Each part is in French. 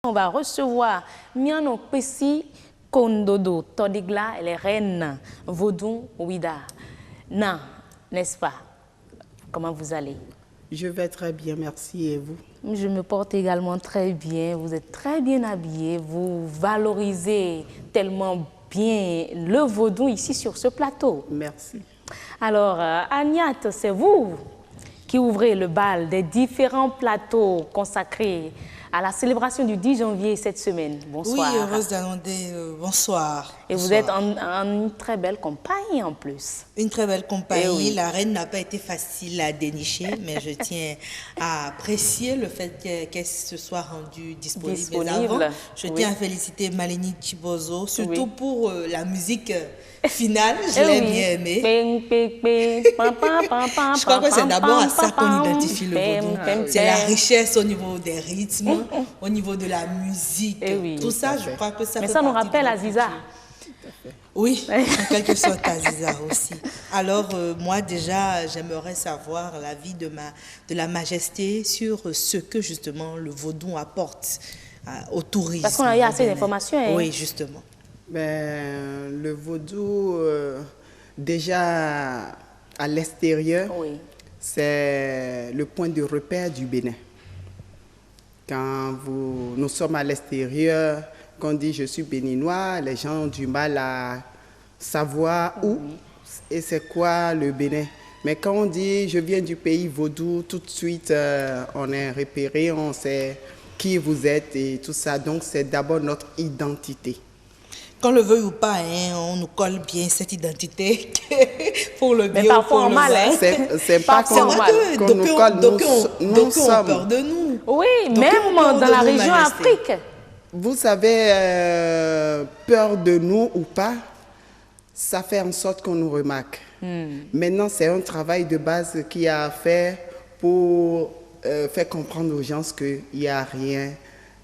On va recevoir Miano Pesi Kondodo, Todigla et les reines Vaudou Ouida. Non, n'est-ce pas? Comment vous allez? Je vais très bien, merci. Et vous? Je me porte également très bien. Vous êtes très bien habillés. Vous valorisez tellement bien le vaudou ici sur ce plateau. Merci. Alors, Agnat, c'est vous qui ouvrez le bal des différents plateaux consacrés à la célébration du 10 janvier cette semaine. Bonsoir. Oui, heureuse d'annoncer bonsoir. Et vous êtes en une très belle compagnie en plus. Une très belle compagnie. Eh oui. La reine n'a pas été facile à dénicher, mais je tiens à apprécier le fait qu'elle se soit rendue disponible. Mais avant, je tiens à féliciter Malini Chibozo, surtout pour la musique finale. Je l'ai bien aimée. Je crois que c'est d'abord à ça qu'on identifie le vaudou. C'est la richesse au niveau des rythmes, au niveau de la musique. Oui. Tout ça, je crois que ça. Mais ça nous rappelle Aziza. Oui, en quelque sorte Aziza aussi. Alors, moi déjà, j'aimerais savoir l'avis de la majesté sur ce que justement le vaudou apporte au tourisme. Parce qu'on a eu assez d'informations. Hein? Oui, justement. Ben, le vaudou, déjà à l'extérieur, c'est le point de repère du Bénin. Quand nous sommes à l'extérieur, quand on dit je suis béninois, les gens ont du mal à savoir où et c'est quoi le Bénin. Mais quand on dit je viens du pays vaudou, tout de suite on est repéré, on sait qui vous êtes et tout ça. Donc c'est d'abord notre identité. Qu'on le veuille ou pas, hein, on nous colle bien cette identité pour le bien. Mais parfois en mal, hein? C'est pas qu'on nous colle, nous sommes peur de nous. Oui, même dans la région Afrique. Vous savez, peur de nous ou pas, ça fait en sorte qu'on nous remarque. Maintenant, c'est un travail de base qui a fait pour faire comprendre aux gens qu'il n'y a rien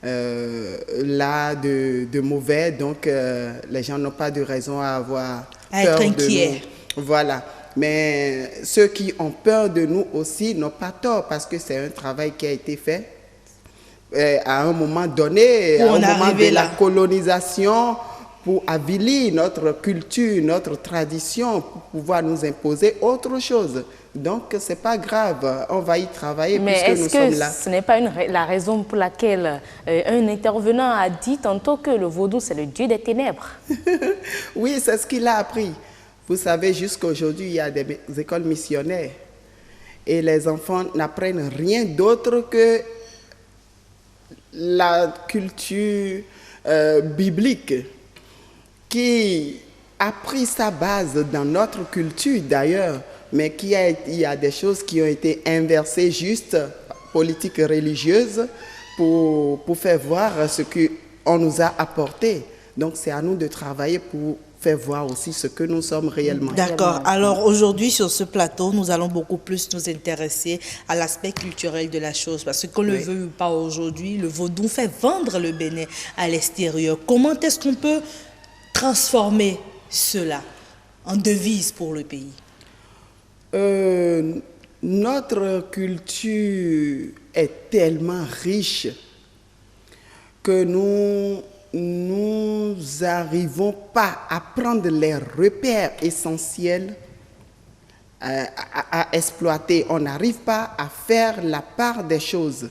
là de mauvais. Donc, les gens n'ont pas de raison à avoir peur de nous. Voilà. Mais ceux qui ont peur de nous aussi n'ont pas tort parce que c'est un travail qui a été fait à un moment donné, à un moment de la colonisation, pour avilir notre culture, notre tradition, pour pouvoir nous imposer autre chose. Donc, ce n'est pas grave, on va y travailler puisque nous sommes là. Mais est-ce que ce n'est pas la raison pour laquelle un intervenant a dit tantôt que le vaudou, c'est le dieu des ténèbres? Oui, c'est ce qu'il a appris. Vous savez, jusqu'à aujourd'hui, il y a des écoles missionnaires et les enfants n'apprennent rien d'autre que la culture biblique qui a pris sa base dans notre culture d'ailleurs, mais il y a des choses qui ont été inversées juste, politique religieuse, pour faire voir ce qu'on nous a apporté. Donc c'est à nous de travailler pour faire voir aussi ce que nous sommes réellement. D'accord. Alors aujourd'hui sur ce plateau, nous allons beaucoup plus nous intéresser à l'aspect culturel de la chose. Parce que qu'on le veut ou pas aujourd'hui, le vaudou fait vendre le Bénin à l'extérieur. Comment est-ce qu'on peut transformer cela en devise pour le pays? Notre culture est tellement riche que nous n'arrivons pas à prendre les repères essentiels à exploiter. On n'arrive pas à faire la part des choses.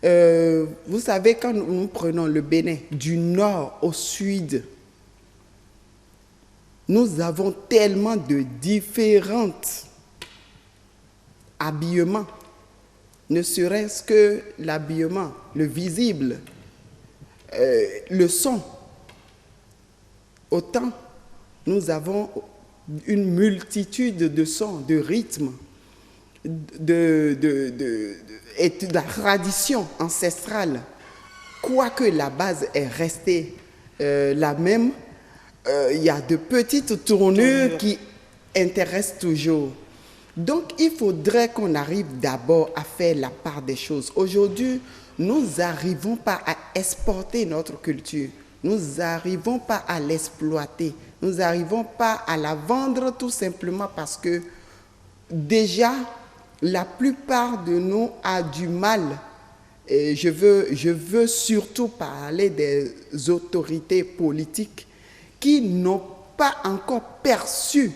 Vous savez, quand nous prenons le Bénin du nord au sud, nous avons tellement de différents habillements, ne serait-ce que l'habillement, le visible, le son. Autant nous avons une multitude de sons, de rythmes, et de la tradition ancestrale. Quoique la base est restée la même, il y a de petites tournures qui intéressent toujours. Donc, il faudrait qu'on arrive d'abord à faire la part des choses. Aujourd'hui, nous n'arrivons pas à exporter notre culture. Nous n'arrivons pas à l'exploiter. Nous n'arrivons pas à la vendre tout simplement parce que déjà, la plupart de nous a du mal Et je veux surtout parler des autorités politiques qui n'ont pas encore perçu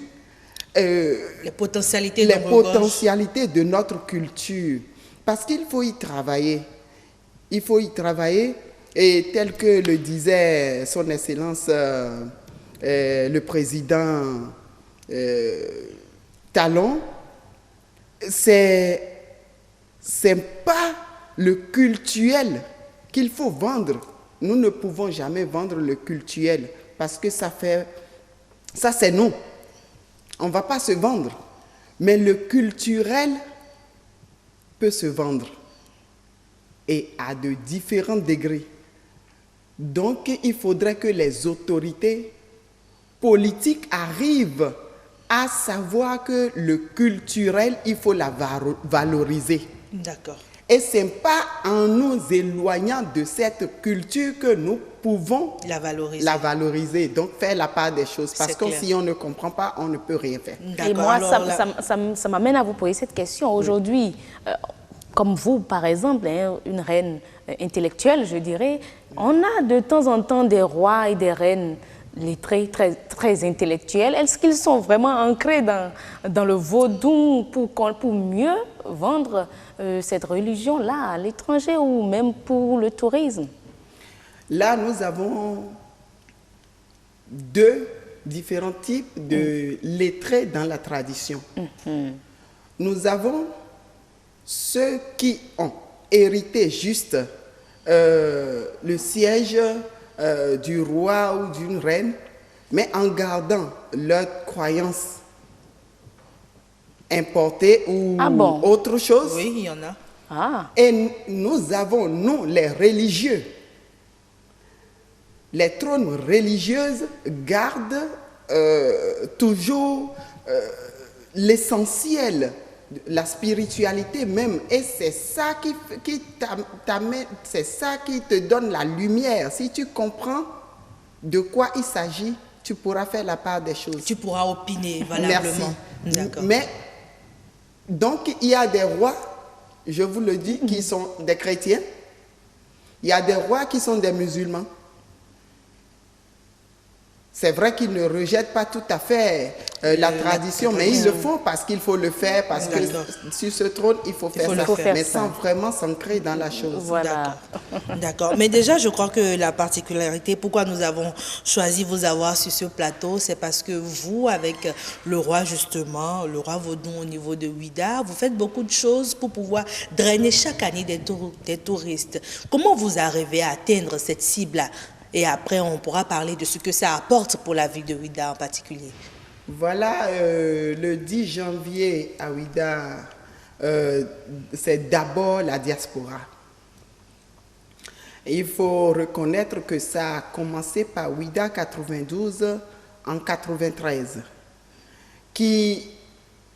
les potentialités de notre culture. Parce qu'il faut y travailler. Il faut y travailler. Et tel que le disait son Excellence le président Talon, c'est pas le cultuel qu'il faut vendre. Nous ne pouvons jamais vendre le cultuel parce que ça c'est nous. On ne va pas se vendre. Mais le culturel peut se vendre et à de différents degrés. Donc, il faudrait que les autorités politiques arrivent à savoir que le culturel, il faut la valoriser. D'accord. Et ce n'est pas en nous éloignant de cette culture que nous pouvons la valoriser. Donc, faire la part des choses. Parce que si on ne comprend pas, on ne peut rien faire. Et moi, ça m'amène à vous poser cette question. Aujourd'hui, comme vous, par exemple, une reine intellectuelle, je dirais, on a de temps en temps des rois et des reines lettrés très intellectuels. Est-ce qu'ils sont vraiment ancrés dans le vaudou pour mieux vendre cette religion-là à l'étranger ou même pour le tourisme? Là, nous avons deux différents types de lettrés dans la tradition. Nous avons ceux qui ont hérité juste le siège du roi ou d'une reine, mais en gardant leurs croyances importées ou autre chose. Oui, il y en a. Et nous avons, nous, les religieux. Les trônes religieuses gardent toujours l'essentiel, la spiritualité même, et c'est ça qui t'amène, c'est ça qui te donne la lumière. Si tu comprends de quoi il s'agit, tu pourras faire la part des choses. Tu pourras opiner valablement. Merci. Mais donc il y a des rois, je vous le dis, qui sont des chrétiens. Il y a des rois qui sont des musulmans. C'est vrai qu'ils ne rejettent pas tout à fait la tradition, mais ils le font parce qu'il faut le faire, parce que sur ce trône, il faut faire ça, mais sans vraiment s'ancrer dans la chose. Voilà. D'accord. Mais déjà, je crois que la particularité, pourquoi nous avons choisi vous avoir sur ce plateau, c'est parce que vous, avec le roi justement, le roi Vaudou au niveau de Ouidah, vous faites beaucoup de choses pour pouvoir drainer chaque année des touristes. Comment vous arrivez à atteindre cette cible-là? Et après, on pourra parler de ce que ça apporte pour la ville de Ouidah en particulier. Voilà, le 10 janvier à Ouidah, c'est d'abord la diaspora. Et il faut reconnaître que ça a commencé par Ouidah 92 en 93, qui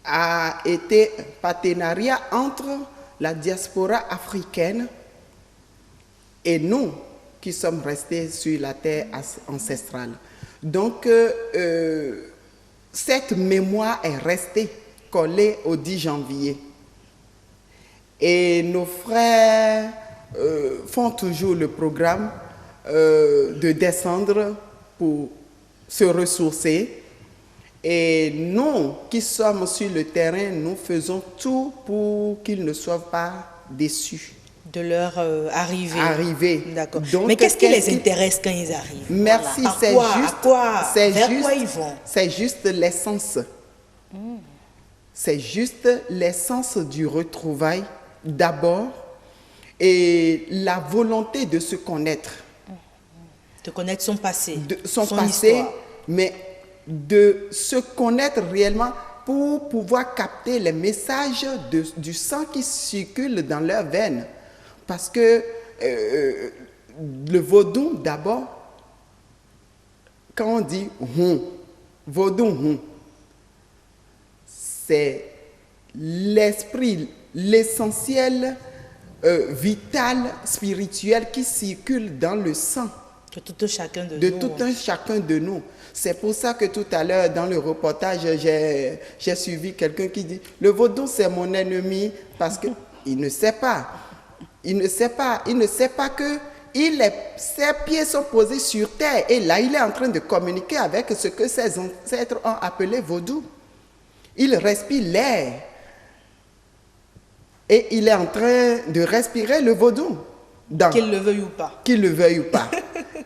a été un partenariat entre la diaspora africaine et nous, qui sommes restés sur la terre ancestrale. Donc, cette mémoire est restée collée au 10 janvier. Et nos frères font toujours le programme de descendre pour se ressourcer. Et nous, qui sommes sur le terrain, nous faisons tout pour qu'ils ne soient pas déçus. De leur arrivée. D'accord. Mais qu'est-ce qui les intéresse quand ils arrivent? Merci, voilà. Vers quoi ils vont? C'est juste l'essence. C'est juste l'essence du retrouvail d'abord et la volonté de se connaître. De connaître son passé. Son passé, histoire. Mais de se connaître réellement pour pouvoir capter les messages du sang qui circule dans leurs veines. Parce que le vaudou, d'abord, quand on dit vaudou, c'est l'esprit, l'essentiel vital, spirituel qui circule dans le sang. De tout un chacun de nous. De tout un chacun de nous. C'est pour ça que tout à l'heure, dans le reportage, j'ai suivi quelqu'un qui dit « Le vaudou, c'est mon ennemi » parce qu'il ne sait pas. il ne sait pas que ses pieds sont posés sur terre et là, il est en train de communiquer avec ce que ses ancêtres ont appelé vaudou. Il respire l'air et il est en train de respirer le vaudou. Qu'il le veuille ou pas. Qu'il le veuille ou pas.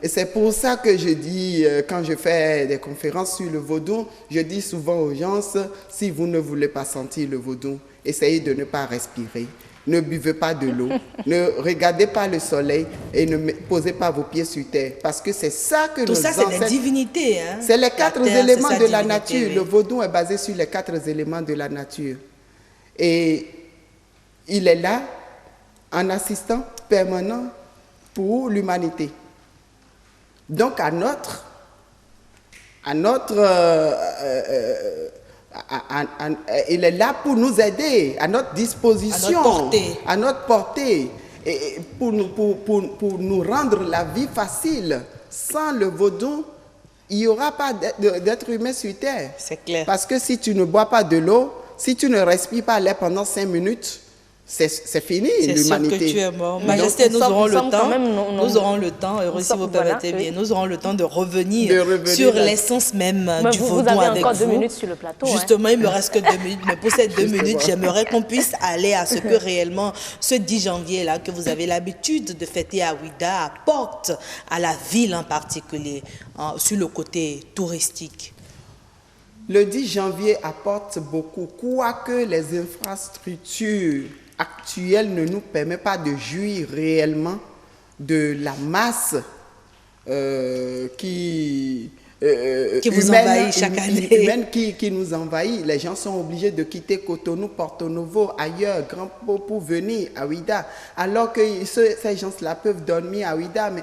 Et c'est pour ça que je dis, quand je fais des conférences sur le vaudou, je dis souvent aux gens, si vous ne voulez pas sentir le vaudou, essayez de ne pas respirer. Ne buvez pas de l'eau, ne regardez pas le soleil et ne posez pas vos pieds sur terre. Parce que c'est ça que tout nos ça, ancêtres... c'est la divinité. Hein? C'est les 4 terre, éléments de la divinité, nature. oui. Le vaudou est basé sur les 4 éléments de la nature. Et il est là en assistant permanent pour l'humanité. Donc il est là pour nous aider, à notre disposition, à notre portée, et pour nous rendre la vie facile. Sans le vaudou, il n'y aura pas d'être humain sur terre. C'est clair. Parce que si tu ne bois pas de l'eau, si tu ne respires pas l'air pendant 5 minutes, c'est fini l'humanité. C'est sûr que tu es mort. Majesté, nous aurons le temps. Nous aurons le temps, heureux si vous permettez bien, nous aurons le temps de revenir sur l'essence même du vaudou avec vous. Vous avez encore 2 minutes sur le plateau. Justement, il me reste que 2 minutes, mais pour ces 2 minutes, j'aimerais qu'on puisse aller à ce que réellement ce 10 janvier-là, que vous avez l'habitude de fêter à Ouidah, apporte à la ville en particulier, sur le côté touristique. Le 10 janvier apporte beaucoup, quoique les infrastructures actuelles ne nous permettent pas de jouir réellement de la masse qui vous envahit chaque année. Humaine qui nous envahit. Les gens sont obligés de quitter Cotonou, Porto Novo, ailleurs, Grand Pau pour venir à Ouidah. Alors que ces gens-là peuvent dormir à Ouidah, mais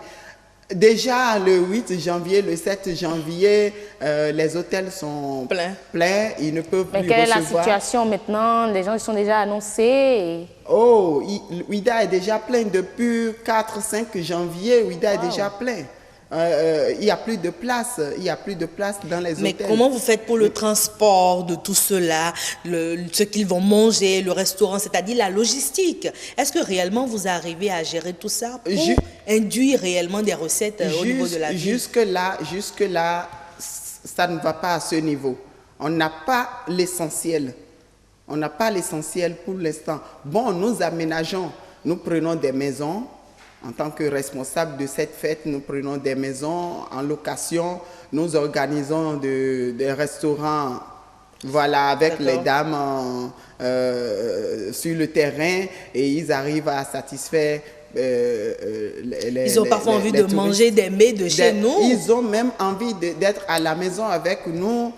déjà le 8 janvier, le 7 janvier, les hôtels sont pleins, ils ne peuvent plus recevoir. Mais quelle est la situation maintenant? Les gens sont déjà annoncés Oh, Ouidah est déjà plein depuis 4-5 janvier, Ouidah est déjà plein. Il n'y a plus de place, dans les hôtels. Mais comment vous faites pour le transport de tout cela, ce qu'ils vont manger, le restaurant, c'est-à-dire la logistique? Est-ce que réellement vous arrivez à gérer tout ça pour induire réellement des recettes au niveau de la ville? Jusque-là, ça ne va pas à ce niveau. On n'a pas l'essentiel. On n'a pas l'essentiel pour l'instant. Bon, nous aménageons, nous prenons des maisons. En tant que responsable de cette fête, nous prenons des maisons en location, nous organisons des restaurants, voilà, avec les dames sur le terrain et ils arrivent à satisfaire ils ont parfois envie de manger des mets de chez nous. Ils ont même envie d'être à la maison avec nous.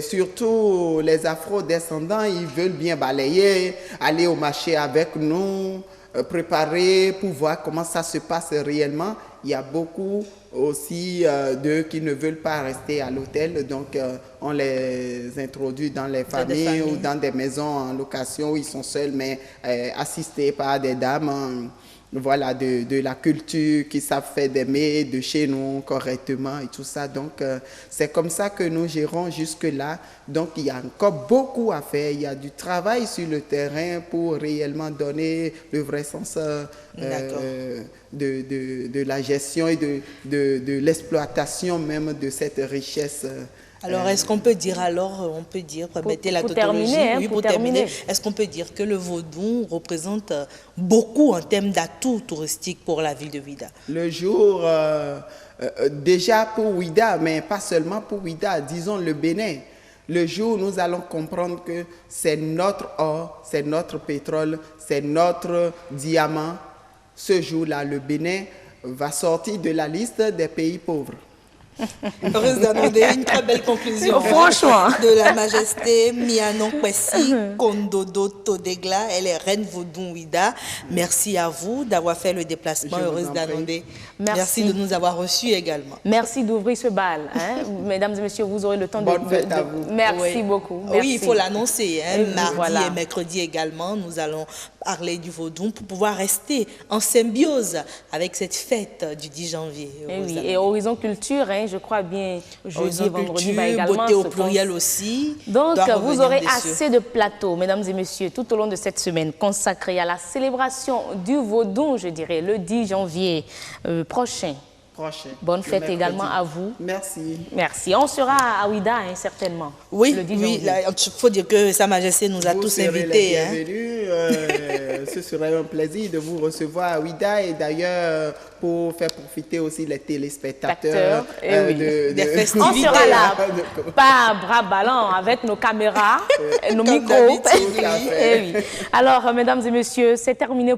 Surtout les afro-descendants, ils veulent bien balayer, aller au marché avec nous, préparer pour voir comment ça se passe réellement. Il y a beaucoup aussi d'eux qui ne veulent pas rester à l'hôtel, donc on les introduit dans les familles ou dans des maisons en location où ils sont seuls, mais assistés par des dames voilà, de la culture qui savent faire des mets de chez nous correctement et tout ça. Donc c'est comme ça que nous gérons jusque-là. Donc il y a encore beaucoup à faire. Il y a du travail sur le terrain pour réellement donner le vrai sens de la gestion et de l'exploitation même de cette richesse. Alors, est-ce qu'on peut dire permettez la tautologie, pour terminer, est-ce qu'on peut dire que le vaudou représente beaucoup en termes d'atouts touristiques pour la ville de Ouidah? Le jour, déjà pour Ouidah, mais pas seulement pour Ouidah, disons le Bénin. Le jour où nous allons comprendre que c'est notre or, c'est notre pétrole, c'est notre diamant, ce jour-là, le Bénin va sortir de la liste des pays pauvres. Heureuse d'annoncer une très belle conclusion. Franchement. De la majesté Mianon Kwesi Kondodo Todegla, elle est reine vaudou Ouidah. Merci à vous d'avoir fait le déplacement. Heureuse d'annoncer. Merci de nous avoir reçus également. Merci d'ouvrir ce bal. Hein. Mesdames et messieurs, vous aurez le temps Bonne fête à vous. Merci beaucoup. Merci. Oui, il faut l'annoncer. Hein. Mardi voilà. et mercredi également, nous allons parler du vaudou, pour pouvoir rester en symbiose avec cette fête du 10 janvier. Et oui, et Horizon Culture, hein, je crois bien, jeudi et vendredi va également beauté au pluriel aussi. Donc, vous aurez assez de plateaux, mesdames et messieurs, tout au long de cette semaine consacrée à la célébration du vaudou, je dirais, le 10 janvier prochain. Bonne fête également à vous. Merci. Merci. On sera à Ouida, hein, certainement. Oui, le 10 oui. Il faut dire que Sa Majesté nous a tous invités. Ce serait un plaisir de vous recevoir à Ouida et d'ailleurs pour faire profiter aussi les téléspectateurs des festivités. On sera là, pas bras ballants, avec nos caméras, nos micros. Et oui. Alors, mesdames et messieurs, c'est terminé.